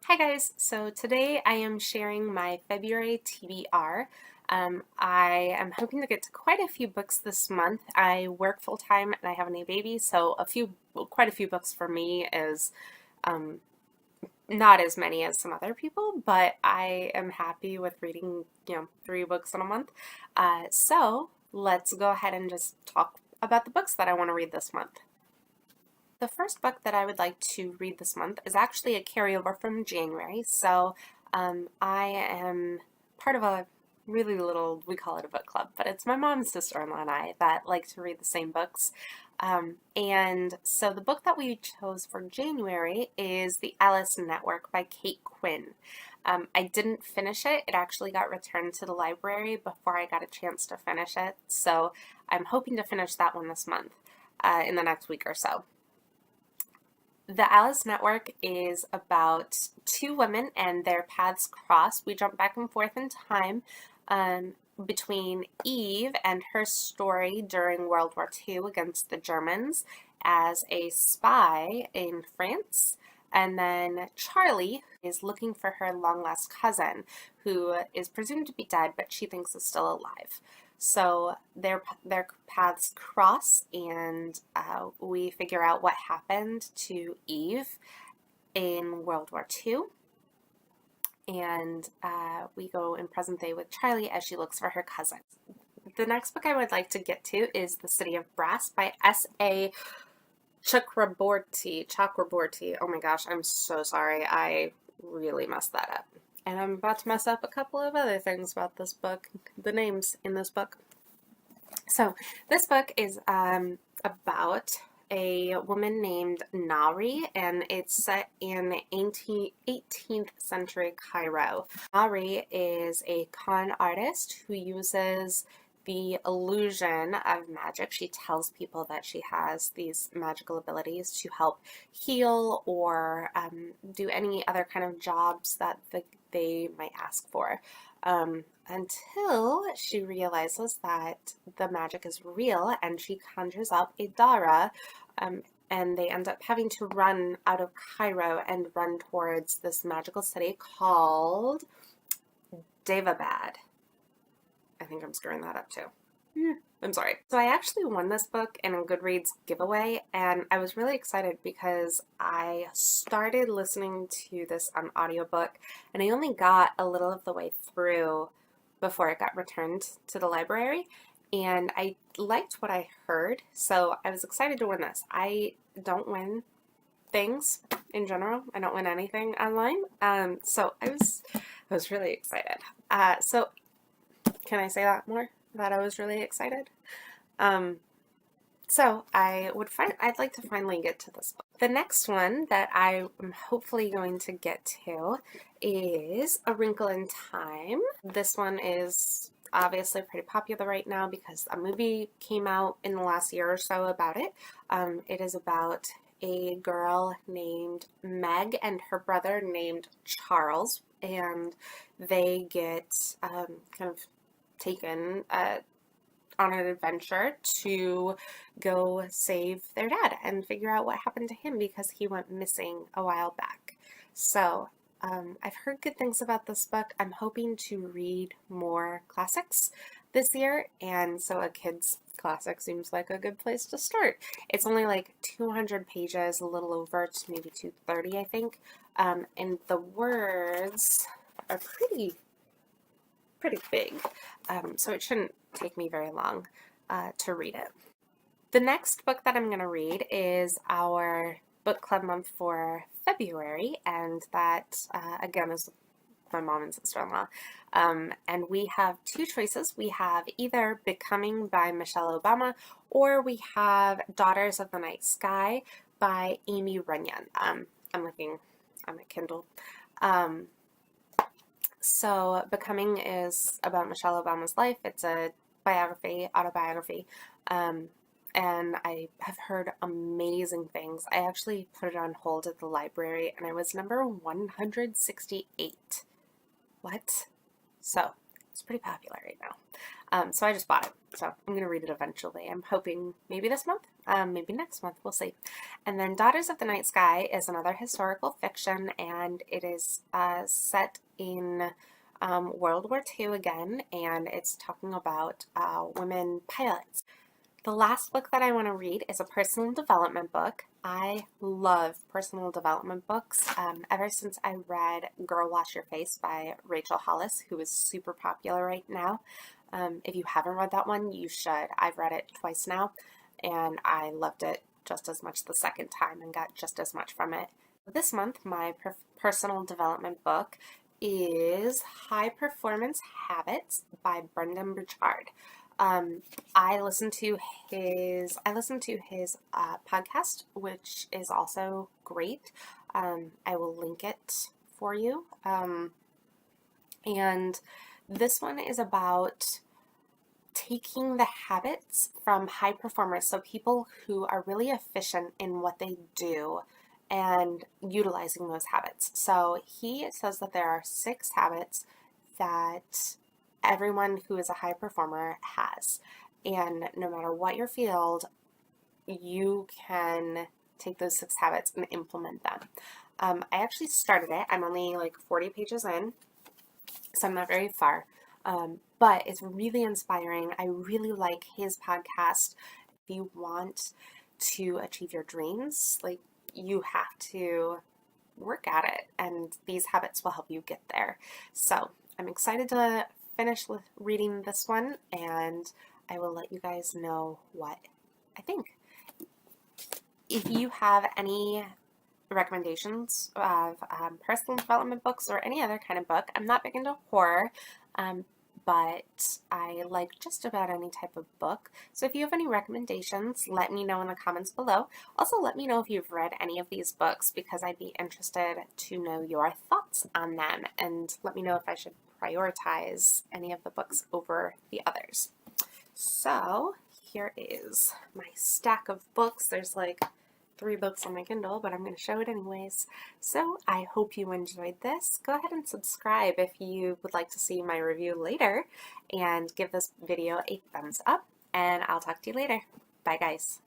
Hi guys, so today I am sharing my February TBR. I am hoping to get to quite a few books this month. I work full time and I have a new baby, so quite a few books for me is um, not as many as some other people, but I am happy with reading, 3 books in a month. So let's go ahead and just talk about the books that I want to read this month. The first book that I would like to read this month is actually a carryover from January. I am part of a really little, we call it a book club, but it's my mom's sister-in-law and I that like to read the same books. And so the book that we chose for January is The Alice Network by Kate Quinn. I didn't finish it. It actually got returned to the library before I got a chance to finish it. So I'm hoping to finish that one this month, in the next week or so. The Alice Network is about two women and their paths cross. We jump back and forth in time between Eve and her story during World War II against the Germans as a spy in France. And then Charlie is looking for her long lost cousin, who is presumed to be dead, but she thinks is still alive. So their paths cross, and we figure out what happened to Eve in World War II. And we go in present day with Charlie as she looks for her cousin. The next book I would like to get to is The City of Brass by S.A. Chakraborty. Oh my gosh, I'm so sorry. I really messed that up. And I'm about to mess up a couple of other things about this book, the names in this book. So this book is about a woman named Nari, and it's set in 18th century Cairo. Nari is a con artist who uses the illusion of magic. She tells people that she has these magical abilities to help heal or do any other kind of jobs that they might ask for. Until she realizes that the magic is real and she conjures up a Dara, and they end up having to run out of Cairo and run towards this magical city called Davabad. I think I'm screwing that up too. I'm sorry. So I actually won this book in a Goodreads giveaway, and I was really excited because I started listening to this on audiobook, and I only got a little of the way through before it got returned to the library, and I liked what I heard, so I was excited to win this. I don't win things in general. I don't win anything online, so I was really excited. So can I say that more? That I was really excited. So I'd like to finally get to this book. The next one that I am hopefully going to get to is A Wrinkle in Time. This one is obviously pretty popular right now because a movie came out in the last year or so about it. It is about a girl named Meg and her brother named Charles, and they get kind of taken on an adventure to go save their dad and figure out what happened to him because he went missing a while back. So I've heard good things about this book. I'm hoping to read more classics this year, and so a kid's classic seems like a good place to start. It's only like 200 pages, a little over, to maybe 230, I think, and the words are pretty big, so it shouldn't take me very long to read it. The next book that I'm going to read is our book club month for February, and that again is my mom and sister-in-law. And we have two choices. We have either Becoming by Michelle Obama, or we have Daughters of the Night Sky by Amy Runyon. I'm looking on my Kindle. So Becoming is about Michelle Obama's life. It's a autobiography, and I have heard amazing things. I actually put it on hold at the library, and I was number 168. What? So It's pretty popular right now. So I just bought it. So I'm going to read it eventually. I'm hoping maybe this month, maybe next month. We'll see. And then Daughters of the Night Sky is another historical fiction, and it is set in World War II again, and it's talking about women pilots. The last book that I want to read is a personal development book. I love personal development books. Ever since I read Girl Wash Your Face by Rachel Hollis, who is super popular right now. If you haven't read that one, you should. I've read it twice now, and I loved it just as much the second time and got just as much from it. This month, my personal development book is High Performance Habits by Brendan Burchard. I listened to his podcast, which is also great. I will link it for you. And this one is about taking the habits from high performers, so people who are really efficient in what they do, and utilizing those habits. So he says that there are 6 habits that everyone who is a high performer has. And no matter what your field, you can take those 6 habits and implement them. I actually started it. I'm only like 40 pages in, so I'm not very far. But it's really inspiring. I really like his podcast. If you want to achieve your dreams, like, you have to work at it, and these habits will help you get there. So I'm excited to finish with reading this one, and I will let you guys know what I think. If you have any recommendations of personal development books or any other kind of book, I'm not big into horror, but I like just about any type of book. So if you have any recommendations, let me know in the comments below. Also, let me know if you've read any of these books, because I'd be interested to know your thoughts on them, and let me know if I should prioritize any of the books over the others. So here is my stack of books. There's like 3 books on my Kindle, but I'm going to show it anyways. So I hope you enjoyed this. Go ahead and subscribe if you would like to see my review later, and give this video a thumbs up, and I'll talk to you later. Bye, guys.